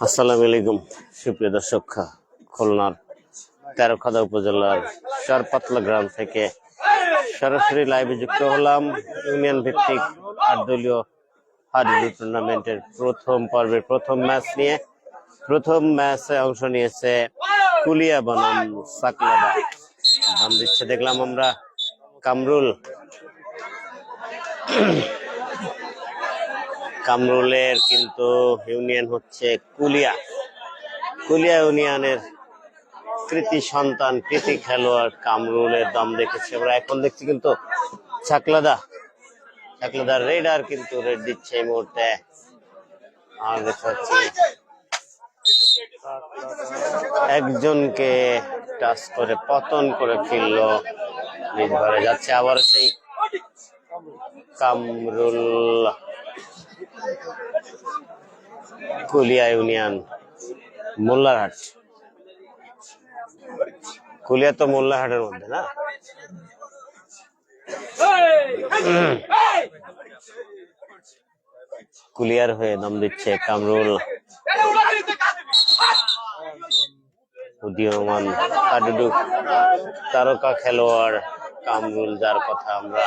আসসালামু আলাইকুম সুপ্রিয় দর্শক, খুলনার তেরখাদা উপজেলার চারপাতলা গ্রাম থেকে সরাসরি লাইভে যুক্ত হলাম ইউনিয়ন ভিত্তিক ৮ দলীয় হাডুডু টুর্নামেন্টের প্রথম পর্বের প্রথম ম্যাচ নিয়ে। প্রথম ম্যাচে অংশ নিয়েছে কুলিয়া বনাম সাকলাদা। নাম দিচ্ছে দেখলাম আমরা কামরুল। কামরুলের কিন্তু ইউনিয়ন হচ্ছে কুলিয়া ইউনিয়নের কৃতি সন্তান, কৃতি খেলোয়াড় কামরুলের দম দেখেছি আমরা। এখন দেখছি কিন্তু চাকলাদার রেডার কিন্তু রেড দিচ্ছে এই মুহূর্তে। আর দেখতে পাচ্ছি একজনকে টাচ করে পতন করে ফেলল, নিজ ঘরে যাচ্ছে আবার সেই কামরুল। কুলিয়া ইউনিয়ন মোল্লারহাট, কুলিয়া তো মোল্লারহাটের মধ্যে না? কুলিয়ার হয়ে নাম দিচ্ছে কামরুল। উদীয়মান হাডুডু তারকা খেলোয়াড় কামরুল, যার কথা আমরা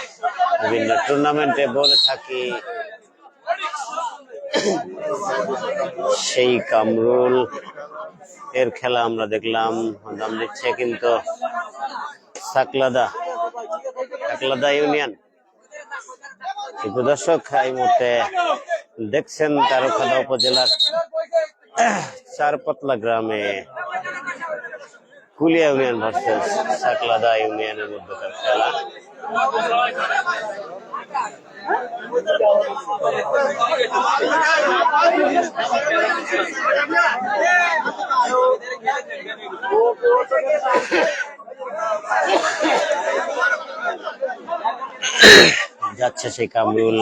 বিভিন্ন টুর্নামেন্টে বলে থাকি। সেই কামরুল এর খেলা আমরা দেখলাম। নাম দিচ্ছে কিন্তু সাকলাদা ইউনিয়ন। কিন্তু দর্শক, এই মুহূর্তে দেখছেন তেরখাদা উপজেলার চারপাতলা গ্রামে কুলিয়া ইউনিয়ন ভার্সেস সাকলাদা ইউনিয়নের মধ্যকার খেলা। যাচ্ছে সেই কামরুল।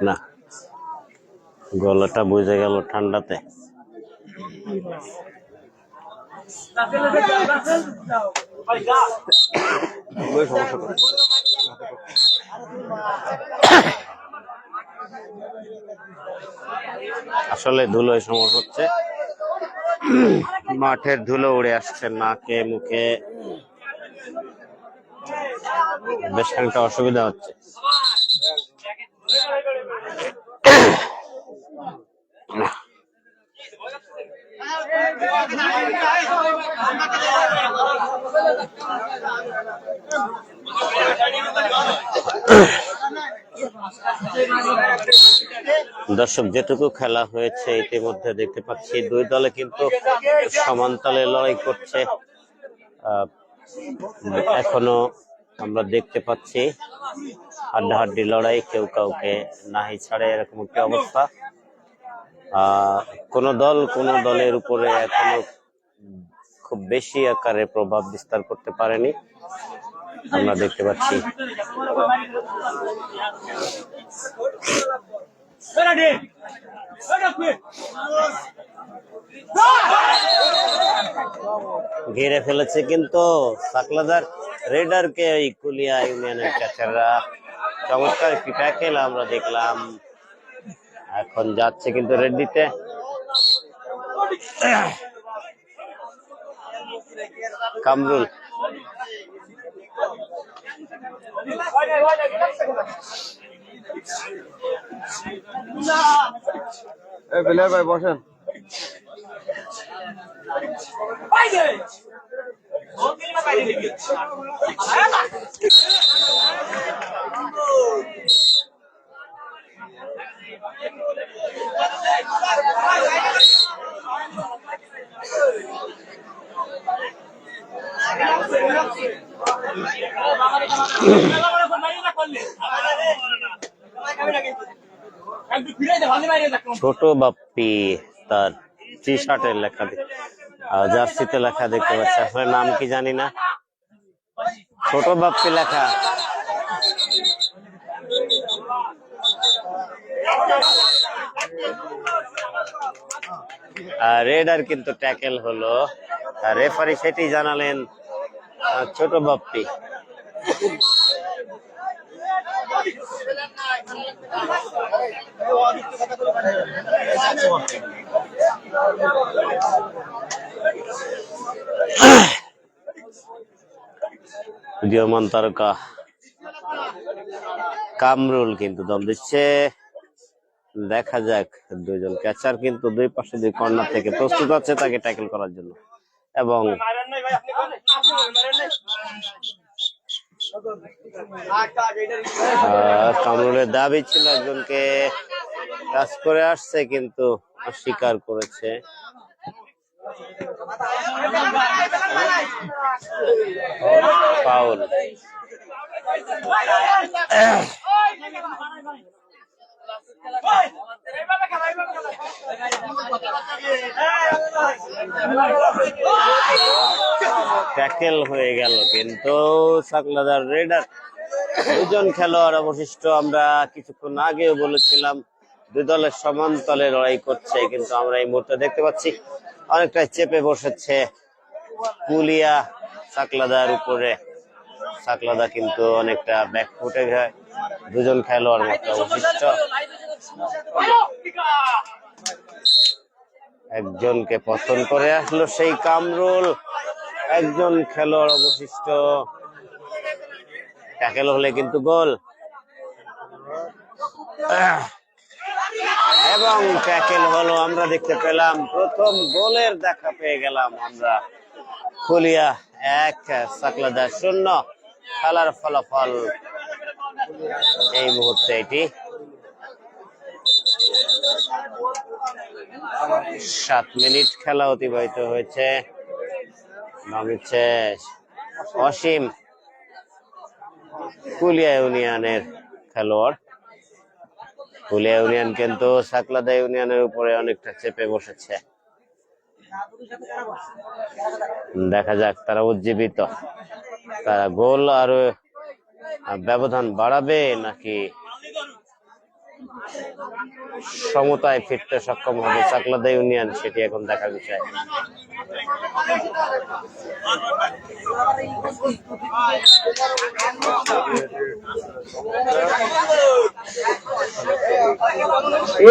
না, গলাটা বুঝে গেল ঠান্ডাতে। আসলে ধুলোয় সমস্যা হচ্ছে, মাঠের ধুলো উড়ে আসছে নাকে মুখে, বেশ খানিকটা অসুবিধা হচ্ছে। দর্শক, যেটুকু খেলা হয়েছে ইতিমধ্যে দেখতে পাচ্ছি দুই দলে কিন্তু সমানতালে লড়াই করছে। এখনো আমরা দেখতে পাচ্ছি হাড্ডাহাড্ডি লড়াই, কেউ কাউকে নাহি ছাড়ে, এরকম একটি অবস্থা। কোন দলের উপরে এখনো খুব বেশি আকারে প্রভাব বিস্তার করতে পারেনি, আমরা দেখতে পাচ্ছি। ঘিরে ফেলেছে কিন্তু সাকলাদার রেডারকে ওই কুলিয়া ইউনিয়নের ক্যাচাররা। চমৎকার একটি ট্যাকেল আমরা দেখলাম। এখন যাচ্ছে কিন্তু রেড দিতে। কামরুল ভাই বসেন। ছোট বাপ্পি তার টি শার্টের লেখা জার্সিতে লেখা দেখতে পাচ্ছি, আসলে নাম কি জানি না, ছোট বাপ্পি লেখা। রেডার কিন্তু ট্যাকেল হলো, রেফারি সেটি জানালেন ছোট বাপ্পি। উদীয়মান তারকা কামরুল কিন্তু দম দিচ্ছে। দেখা যাক, দুইজন ক্যাচার কিন্তু দুই পাশে দুই কর্নার থেকে প্রস্তুত আছে তাকে ট্যাকেল করার জন্য, এবং কামরুলের দাবি ছিল একজনকে টাচ করে আসছে কিন্তু অস্বীকার করেছে। ফাউল। ট্যাকেল হয়ে গেল কিন্তু সাকলাদার রেডার। দুজন খেলোয়াড় অবশিষ্ট, আমরা কিছুক্ষণ আগেও বলেছিলাম দুই দলের সমান তলে লড়াই করছে, কিন্তু আমরা এই মুহূর্তে দেখতে পাচ্ছি অনেকটাই চেপে বসেছে কুলিয়া সাকলাদার উপরে। সাকলাদা কিন্তু অনেকটা ব্যাক ফুটে যায়, দুজন খেলোয়াড় মাত্র অবশিষ্ট। একজনকে পতন করে আসলো সেই কামরুল, একজন খেলোয়াড় অবশিষ্ট, ট্যাকেল হলে কিন্তু গোল, এবং ট্যাকেল হলো। আমরা দেখতে পেলাম প্রথম গোলের দেখা পেয়ে গেলাম আমরা। কুলিয়া 1 সাকলাদা 0। খেলার ফলাফল এই মুহূর্তে এটি। 7 মিনিট খেলা অতিবাহিত হয়েছে। নামিচ্ছে অসীম, কুলিয়া ইউনিয়নের খেলোয়াড়। কুলিয়া ইউনিয়ন কিন্তু সাকলাদা ইউনিয়নের উপরে অনেকটা চেপে বসেছে। দেখা যাক তারা উজ্জীবিত, তারা গোল আর ব্যবধান বাড়াবে নাকি সমতায় ফিরতে সক্ষম হবে সাকলাদা ইউনিয়ন, সেটি এখন দেখার বিষয়।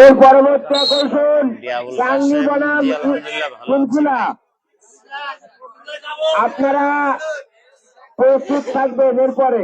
এর পরবর্তী আকর্ষণ টাঙ্গি বনাম ফুলফুলা। আপনারা প্রস্তুত থাকবেন এরপরে।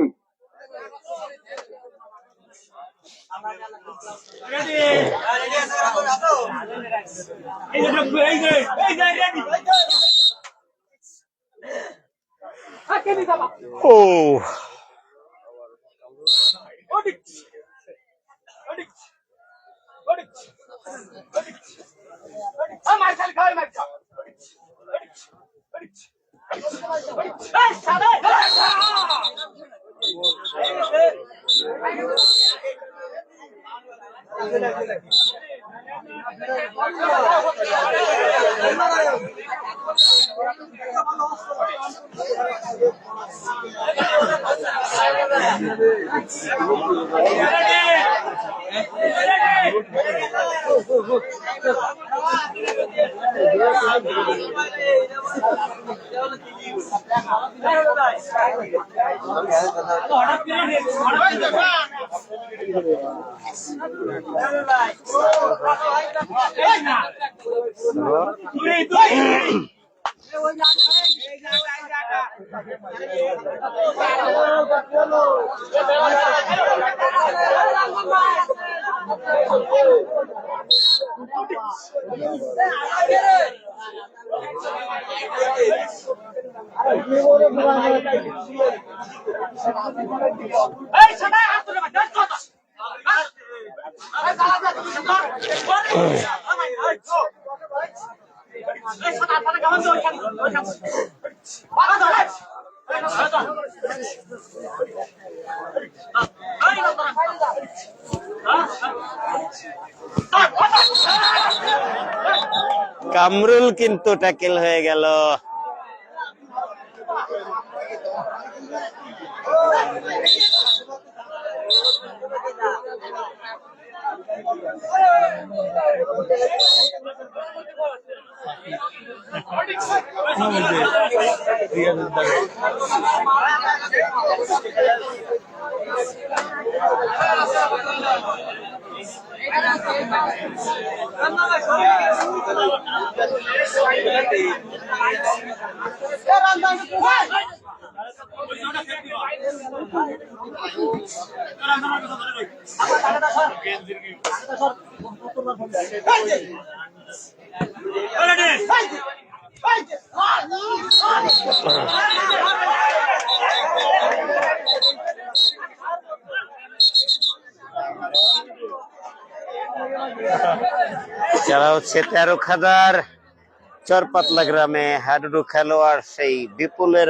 কামরুল কিন্তু ট্যাকেল হয়ে গেল। খেলা হচ্ছে তেরোখাদার চরপাতলা গ্রামে। হাডুডু খেলোয়াড় সেই বিপুলের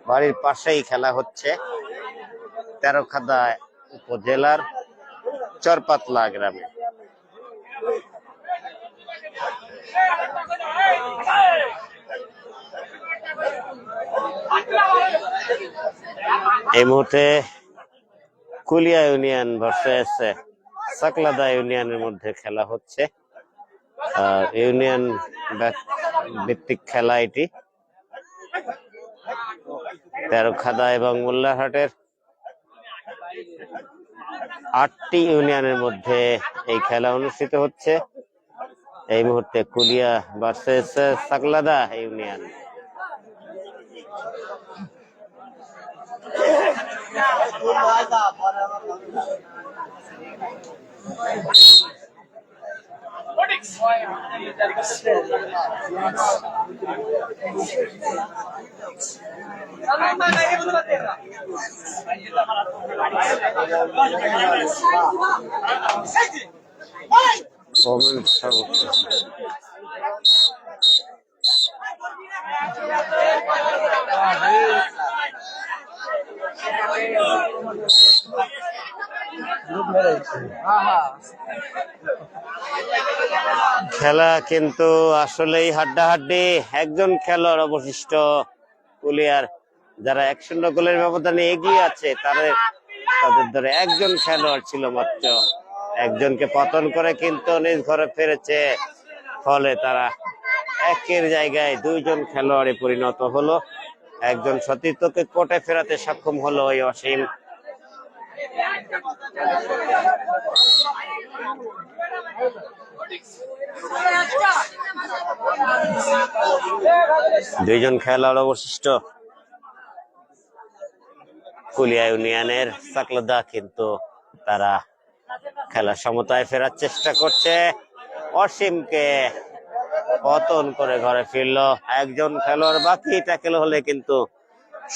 বাড়ির পাশেই খেলা হচ্ছে। তেরোখাদা উপজেলার চরপাতলা গ্রামে। এই মুহূর্তে কুলিয়া ইউনিয়ন ভার্সেস সাকলাদা ইউনিয়নের মধ্যে খেলা হচ্ছে। ইউনিয়ন ভিত্তিক খেলা এটি। তেরোখাদা এবং মোল্লারহাটের 8টি ইউনিয়নের মধ্যে এই খেলা অনুষ্ঠিত হচ্ছে। এই মুহূর্তে কুলিয়া ভার্সেস সাকলাদা ইউনিয়ন। খেলা কিন্তু আসলেই হাড্ডাহাড্ডি। একজন খেলোয়াড় অবশিষ্ট কুলিয়ার, যারা 1-0 গোলের ব্যবধানে এগিয়ে আছে তাদের ধরে একজন খেলোয়াড় ছিল মাত্র। একজনকে পতন করে কিন্তু নিজ ঘরে ফিরেছে। ফলে তারা একের জায়গায় 2জন খেলোয়াড়ে পরিণত হলো। একজন সতীর্থকে কোর্টে ফেরাতে সক্ষম হলো ওই অসীম। দুইজন খেলোয়াড় অবশিষ্ট কুলিয়া ইউনিয়নের। সাকলাদা কিন্তু তারা খেলা সমতায় ফেরার চেষ্টা করছে। অসীমকে পতন করে ঘরে ফিরলো। একজন খেলোয়াড় বাকি, ট্যাকেল হলে কিন্তু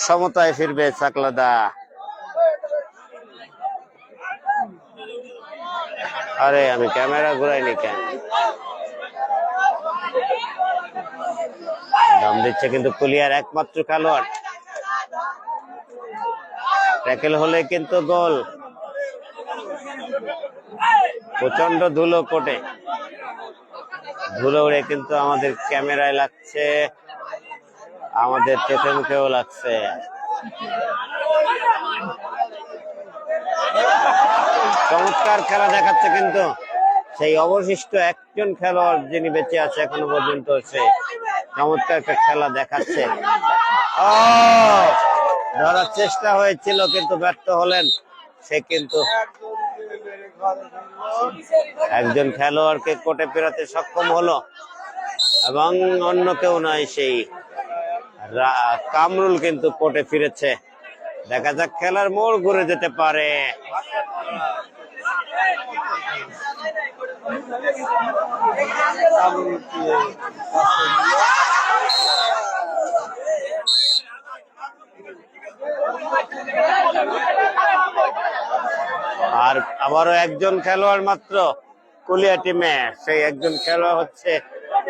সমতায় ফিরবে সাকলাদা। আরে আমি ক্যামেরা ঘুরাইনি কেন? দম দিচ্ছে কিন্তু কুলিয়ার একমাত্র খেলোয়াড়। ট্যাকেল হলে কিন্তু গোল। প্রচন্ড ধুলো কোটে, ধুলো উড়ে কিন্তু আমাদের ক্যামেরায় লাগছে, আমাদের চোখে মুখেও লাগছে। চমৎকার খেলা দেখাচ্ছে কিন্তু সেই অবশিষ্ট একজন খেলোয়াড় যিনি বেঁচে আছে এখনো পর্যন্ত, সে চমৎকার একটা খেলা দেখাচ্ছে। ধরার চেষ্টা হয়েছিল কিন্তু ব্যর্থ হলেন। সে কিন্তু একজন খেলোয়াড়কে কোর্টে ফেরাতে সক্ষম হলো এবং অন্য কেউ নয়, সেই কামরুল কিন্তু কোর্টে ফিরেছে। দেখা যাক খেলার মোড় ঘুরে যেতে পারে। আর আবারও একজন খেলোয়াড় মাত্র কুলিয়া টিমে, সেই একজন খেলোয়াড় হচ্ছে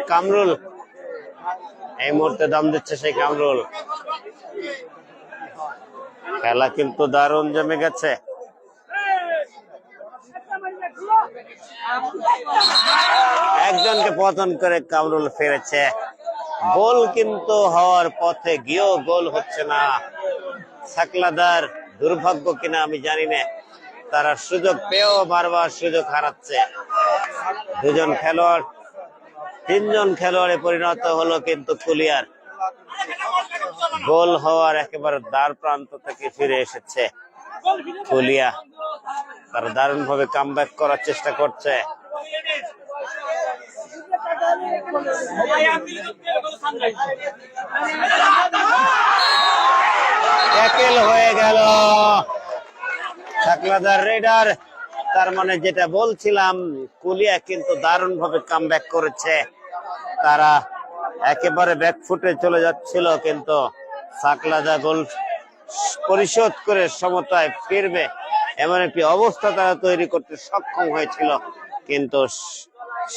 কামরুল। এই মুহূর্তে দম দিচ্ছে সেই কামরুল। খেলা কিন্তু দারুণ জমে গেছে। একজনকে পতন করে কামরুল ফিরেছে। গোল কিন্তু হওয়ার পথে গিয়েও গোল হচ্ছে না। সাকলাদার দুর্ভাগ্য কিনা আমি জানি না, তারা সুযোগ পেয়েও বারবার সুযোগ হারাচ্ছে। দুজন খেলোয়াড়, তিনজন খেলোয়াড়ে পরিণত হলো কিন্তু কুলিয়ার। গোল হওয়ার একেবারে দ্বার প্রান্ত থেকে ফিরে এসেছে কুলিয়া। তারা দারুণ ভাবে কামব্যাক করার চেষ্টা করছে। ট্যাকেল হয়ে গেল সাকলাদার রেডার। তার মানে যেটা বলছিলাম, কুলিয়া কিন্তু দারুণ ভাবে কামব্যাক করেছে। তারা একেবারে ব্যাকফুটে চলে যাচ্ছিল, কিন্তু সাকলাদা গোল পরিশোধ করে সমতায় ফিরবে এমন একটি অবস্থা তারা তৈরি করতে সক্ষম হয়েছিল, কিন্তু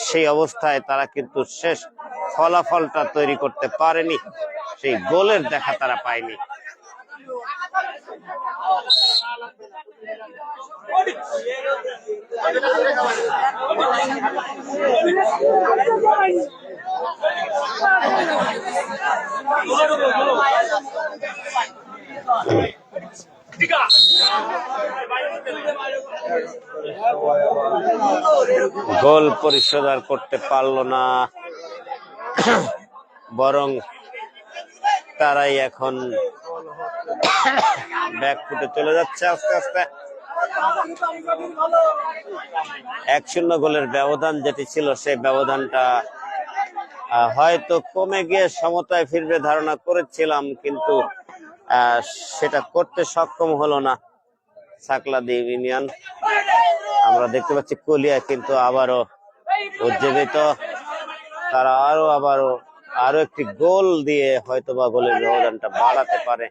সেই অবস্থায় তারা কিন্তু শেষ ফলাফলটা তৈরি করতে পারেনি। সেই গোলের দেখা তারা পায়নি। গোল পরিশোধ আর করতে পারলো না, বরং তারাই এখন ব্যাকফুটে চলে যাচ্ছে আস্তে আস্তে। 1-0 গোলের ব্যবধান যেটি ছিল, সেই ব্যবধানটা হয়তো কমে গিয়ে সমতায় ফিরবে ধারণা করেছিলাম, কিন্তু সেটা করতে সক্ষম হলো না সাকলাদি ইউনিয়ন। আমরা দেখতে পাচ্ছি কুলিয়া কিন্তু আবারও উজ্জীবিত। তারা আরো একটি গোল দিয়ে হয়তোবা গোলের ব্যবধানটা বাড়াতে পারে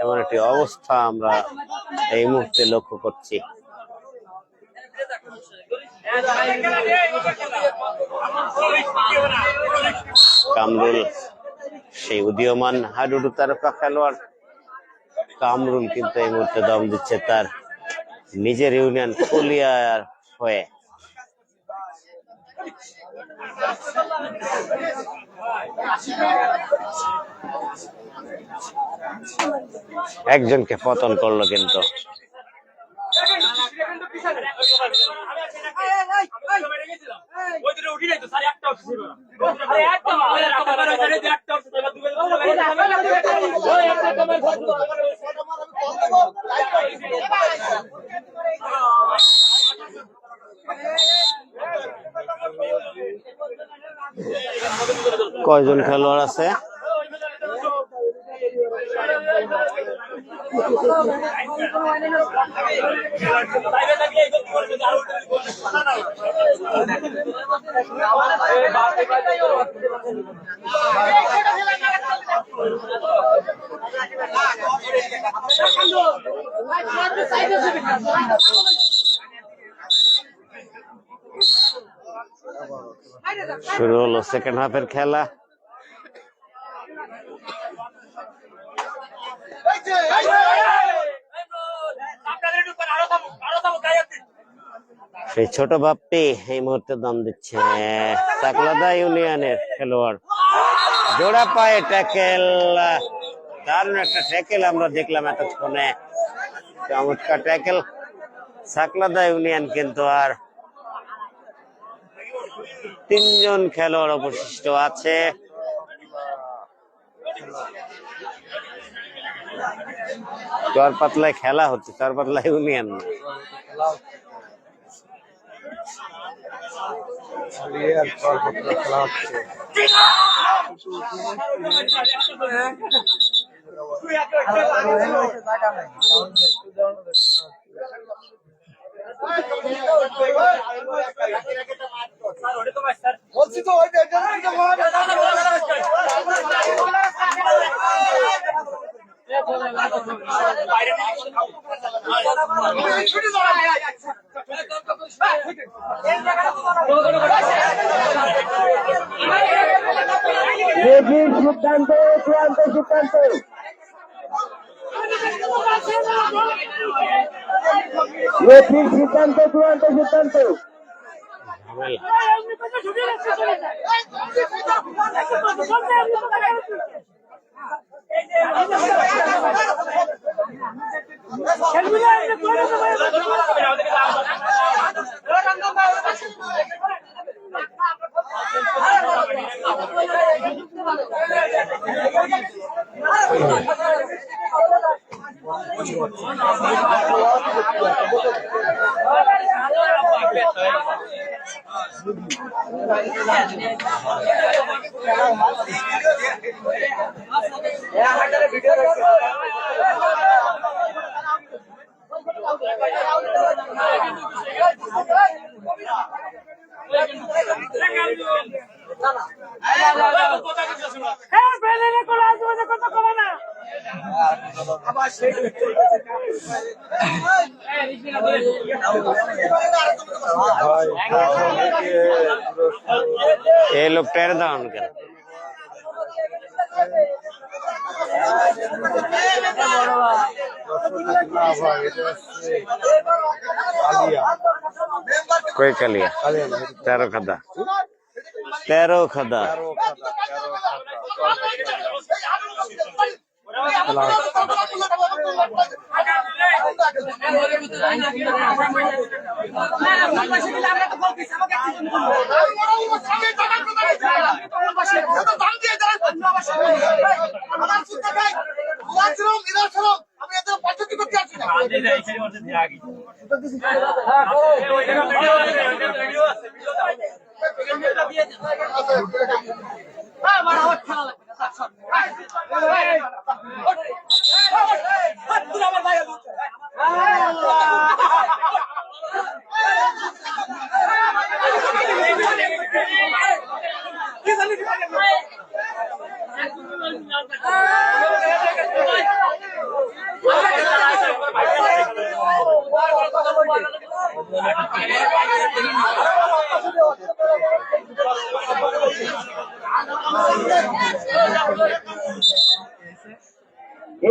এমন একটি অবস্থা আমরা এই মুহূর্তে লক্ষ্য করছি। কামরুল সেই উদীয়মান হাডুডু তারকা খেলোয়াড় কামরুল কিন্তু এই মুহূর্তে দম দিচ্ছে তার নিজের ইউনিয়ন কুলিয়ার হয়ে। একজনকে পতন করলো কিন্তু। কয়জন খেলোয়াড় আছে? শুরু হলো সেকেন্ড হাফের খেলা। সেই ছোট বাপ্পি এই মুহূর্তে দম দিচ্ছে সাকলাদা ইউনিয়নের খেলোয়াড়। জোড়া পায়ে ট্যাকেল, দারুণ একটা ট্যাকেল আমরা দেখলাম এতক্ষণে, চমৎকার ট্যাকেল। সাকলাদা ইউনিয়ন কিন্তু আর 3 জন খেলোয়াড় অবশিষ্ট আছে। চরপাতলায় খেলা হচ্ছে, চরপাতলা ইউনিয়ন না। সিদ্ধান্ত, চূড়ান্ত সিদ্ধান্ত। রেফারির সিদ্ধান্ত, চূড়ান্ত সিদ্ধান্ত। এই লোকটার দাম কেন? কই কালিয়া? 13 খাদা। 13 খাদা।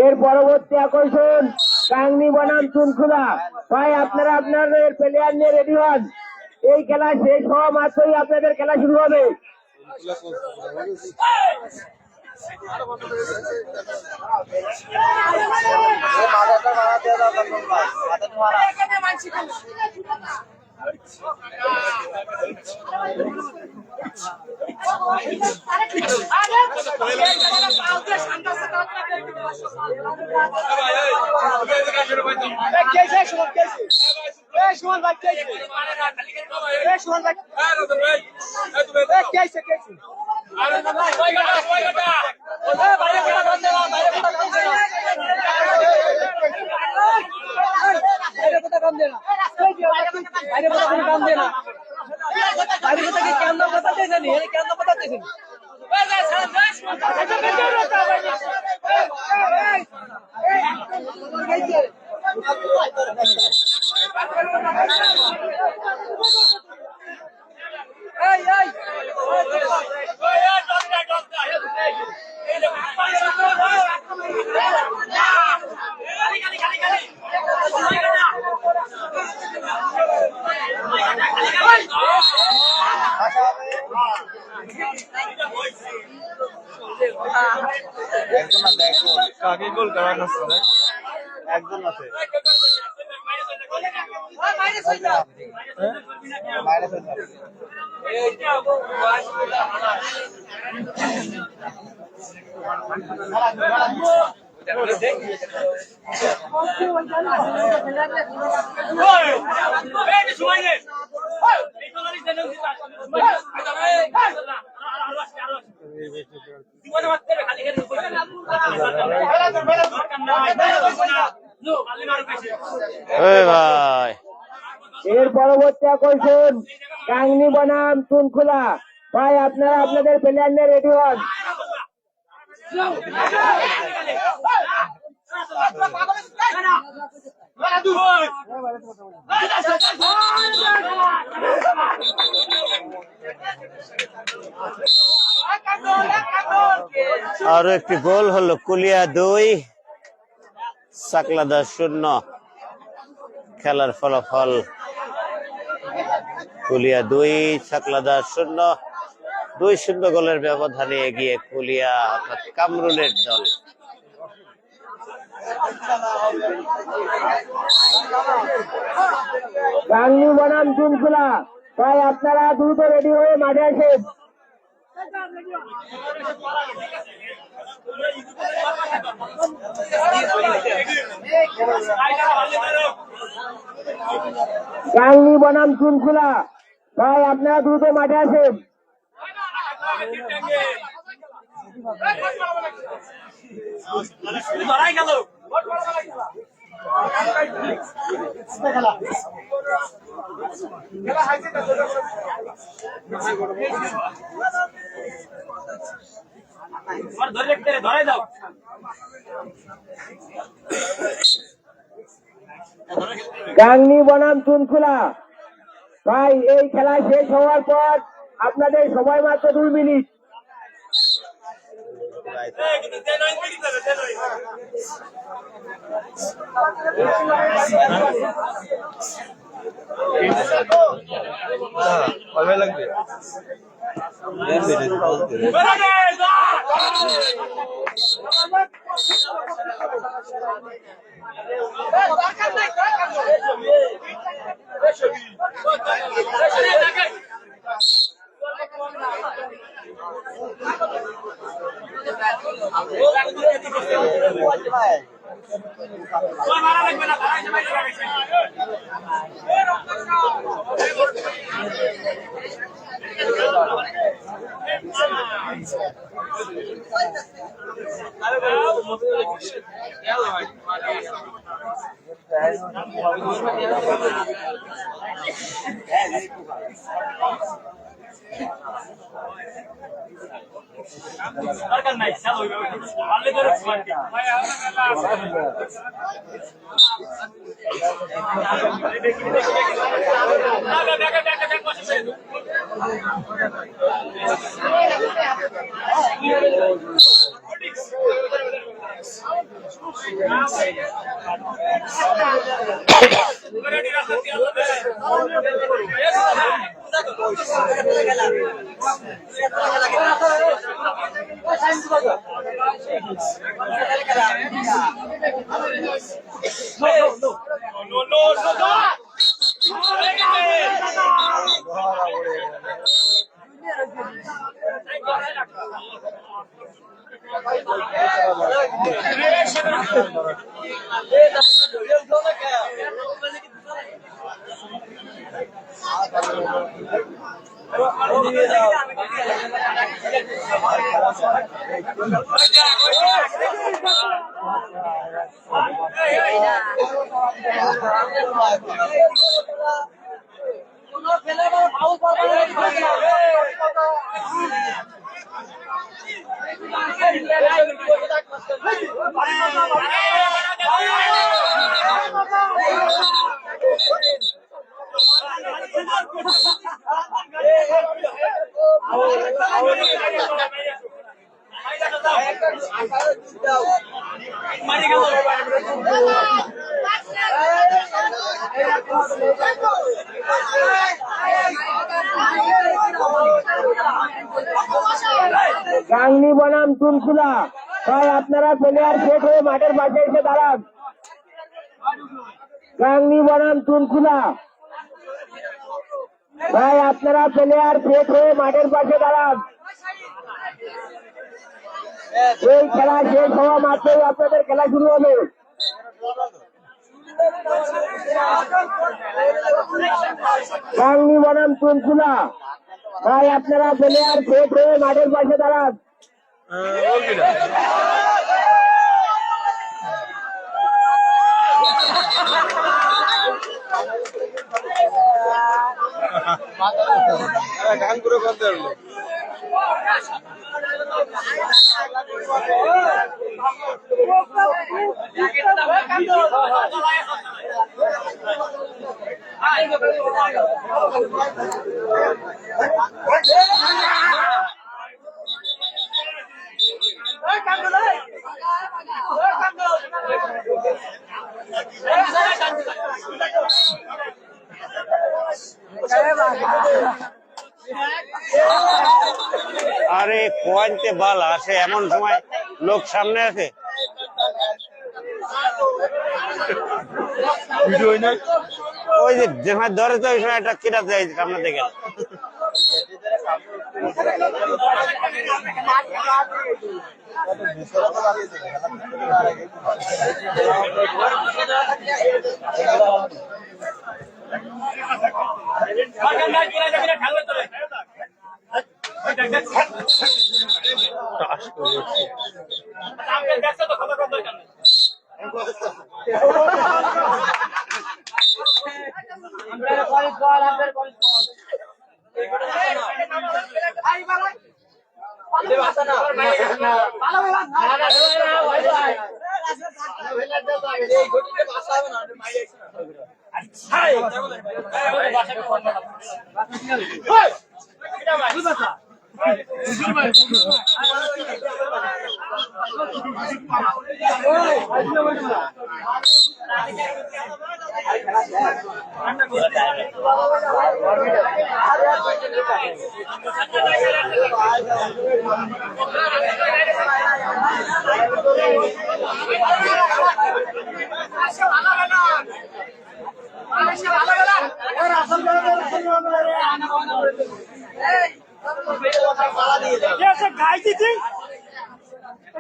এর পরবর্তী আকর্ষণ কাংনি বনাম চুনখোলা। ভাই আপনারা আপনাদের প্লেয়ার নিয়ে রেডি হন। এই খেলা শেষ হওয়া মাত্রই আপনাদের খেলা শুরু হবে। একজন আছে ভাই এর পরবর্তী আকর্ষণ কাংনি বনাম চুনখোলা। ভাই আপনারা আপনাদের প্লেয়ার নিয়ে রেডি হন। আরো একটি গোল হলো, কুলিয়া 2 সাকলাদা 0। খেলার ফলাফল কুলিয়া 2, ছাকলাদার 0। 2-0 গোলের ব্যবধানে এগিয়ে কুলিয়া অর্থাৎ কামরুলের দল। গাংনী বনাম চুনখোলা, ভাই আপনারা দ্রুত রেডি হয়ে মাঠে আসেন। গাংনী বনাম চুনখোলা, ভাই আপনারা দ্রুত মাঠে আসেন। গাংনী বনাম চুনখোলা, ভাই এই খেলা শেষ হওয়ার পর আপনাদের সময় মাত্র 2 মিনিট। কবে লাগবে? গাংনী বনাম চুনখোলা, ভাই আপনারা প্লেয়ার সেট হয়ে মাঠের পাশে এসে দাঁড়ান। গাংনী বনাম চুনখোলা, ভাই আপনারা প্লেয়ার সেট হয়ে মাঠের পাশে দাঁড়ান। এই খেলা শেষ হওয়া মাত্রই আপনাদের খেলা শুরু হবে। গাংনী বনাম চুনখোলা, ভাই আপনারা প্লেয়ার সেট হয়ে মাঠের পাশে দাঁড়ান। গান করে করতে পারলো। আরে কোয়াইতে বাল আসে এমন সময় লোক সামনে আছে। ওই যে যেখানে ধরে তো ওই সময় একটা কিরা যায় সামনে থেকে।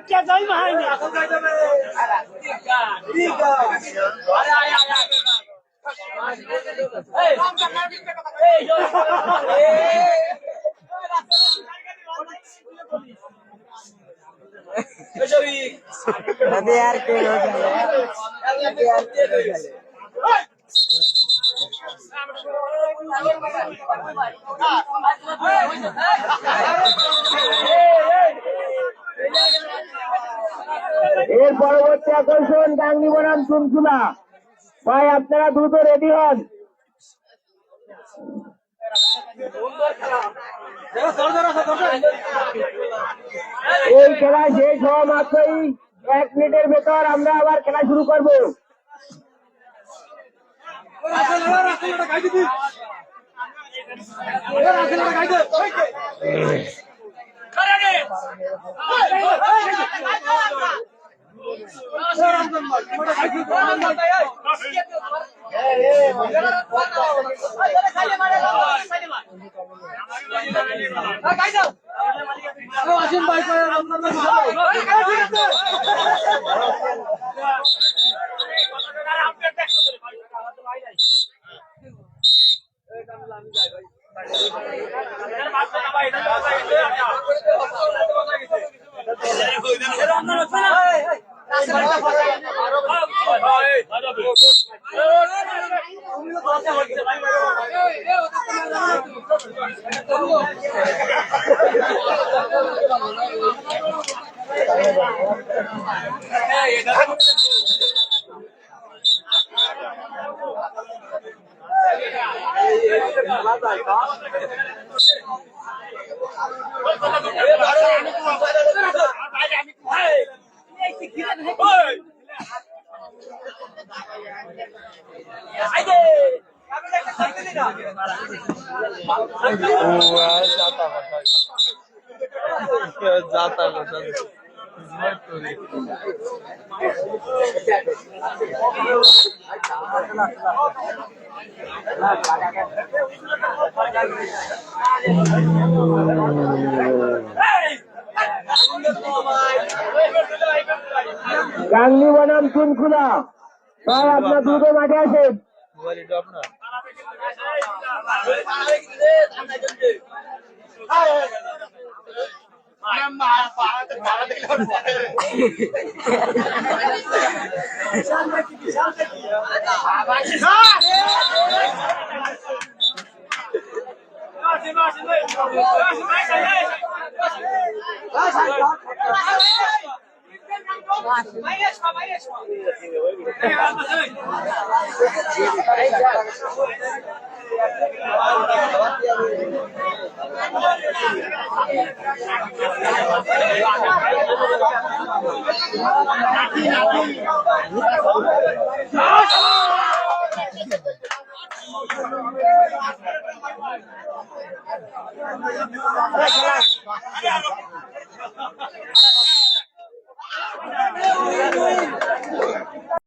क्या जाई महारानी यार के हो এর পরবর্তী আকর্ষণ গাংনী বনাম চুনচুলা। ভাই আপনারা দ্রুত রেডি হন। এই খেলা শেষ হওয়া মাত্রই 1 মিনিটের ভেতর আমরা আবার খেলা শুরু করব। গাংনী বনাম চুনখোলা। ভাই আপনার দ্রুত মাঠে আসেন।